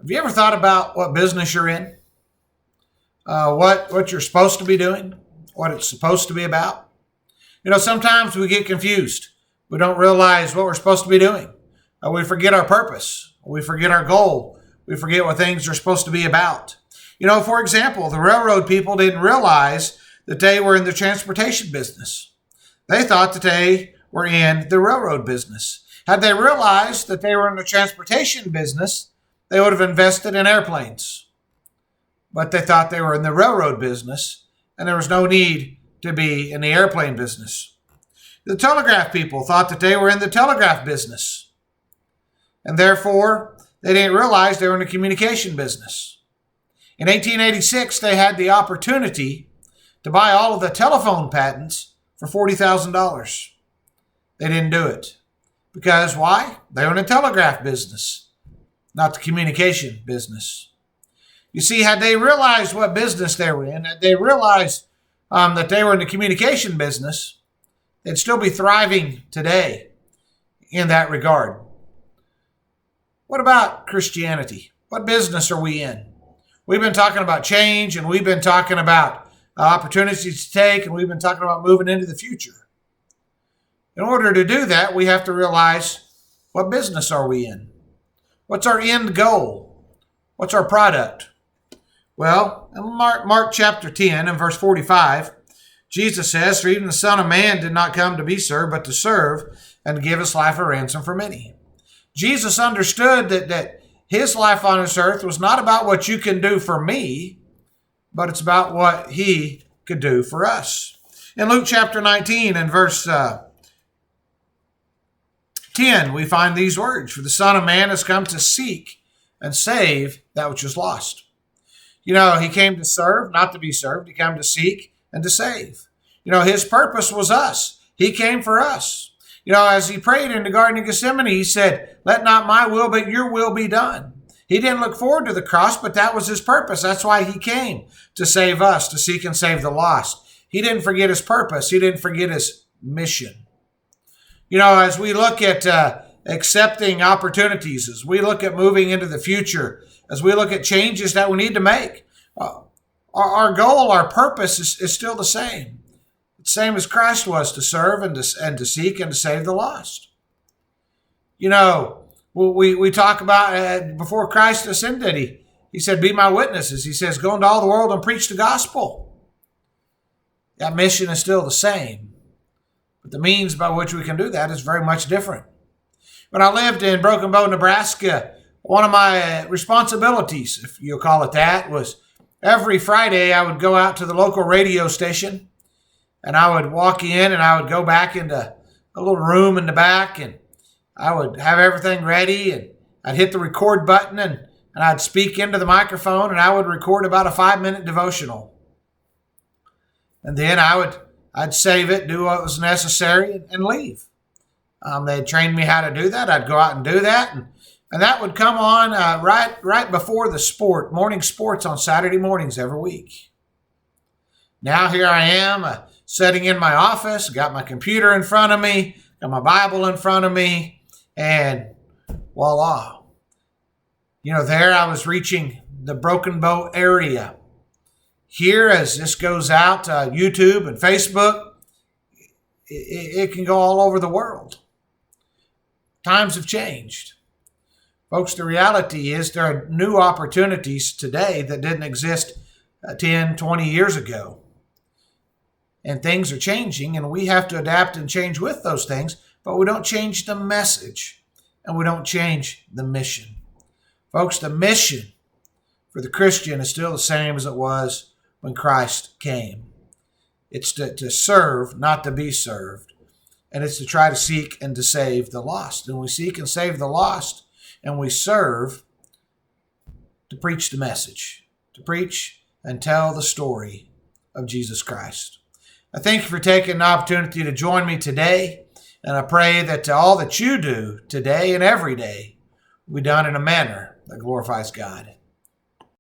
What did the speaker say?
Have you ever thought about what business you're in? What you're supposed to be doing? What it's supposed to be about? Sometimes we get confused. We don't realize what we're supposed to be doing. We forget our purpose. We forget our goal. We forget what things are supposed to be about. For example, the railroad people didn't realize that they were in the transportation business. They thought that they were in the railroad business. Had they realized that they were in the transportation business, they would have invested in airplanes. But they thought they were in the railroad business, and there was no need to be in the airplane business. The telegraph people thought that they were in the telegraph business, and therefore they didn't realize they were in the communication business. In 1886, they had the opportunity to buy all of the telephone patents for $40,000. They didn't do it. Because why? They were in the telegraph business, not the communication business. You see, had they realized what business they were in, had they realized that they were in the communication business, they'd still be thriving today in that regard. What about Christianity? What business are we in? We've been talking about change, and we've been talking about opportunities to take, and we've been talking about moving into the future. In order to do that, we have to realize, what business are we in? What's our end goal? What's our product? Well, in Mark chapter 10 and verse 45, Jesus says, "For even the Son of Man did not come to be served, but to serve and to give his life a ransom for many." Jesus understood that his life on this earth was not about what you can do for me, but it's about what he could do for us. In Luke chapter 19 and verse 10, we find these words, "For the Son of Man has come to seek and save that which is lost." He came to serve, not to be served. He came to seek and to save. His purpose was us. He came for us. As he prayed in the Garden of Gethsemane, he said, "Let not my will, but your will be done." He didn't look forward to the cross, but that was his purpose. That's why he came, to save us, to seek and save the lost. He didn't forget his purpose. He didn't forget his mission. As we look at accepting opportunities, as we look at moving into the future, as we look at changes that we need to make, our goal, our purpose is still the same. It's the same as Christ was, to serve and to seek and to save the lost. We talk about before Christ ascended, he said, "Be my witnesses." He says, "Go into all the world and preach the gospel." That mission is still the same, but the means by which we can do that is very much different. When I lived in Broken Bow, Nebraska, one of my responsibilities, if you'll call it that, was every Friday I would go out to the local radio station, and I would walk in and I would go back into a little room in the back, and I would have everything ready, and I'd hit the record button, and I'd speak into the microphone, and I would record about a 5-minute devotional. And then I'd save it, do what was necessary, and leave. They'd trained me how to do that. I'd go out and do that, and that would come on right before the morning sports on Saturday mornings every week. Now here I am, sitting in my office, got my computer in front of me, got my Bible in front of me, and voila. There I was reaching the Broken Bow area. Here, as this goes out to YouTube and Facebook, it can go all over the world. Times have changed. Folks, the reality is there are new opportunities today that didn't exist 10, 20 years ago. And things are changing, and we have to adapt and change with those things, but we don't change the message, and we don't change the mission. Folks, the mission for the Christian is still the same as it was when Christ came. It's to serve, not to be served. And it's to try to seek and to save the lost. And we seek and save the lost, and we serve to preach the message, to preach and tell the story of Jesus Christ. I thank you for taking the opportunity to join me today, and I pray that all that you do today and every day will be done in a manner that glorifies God.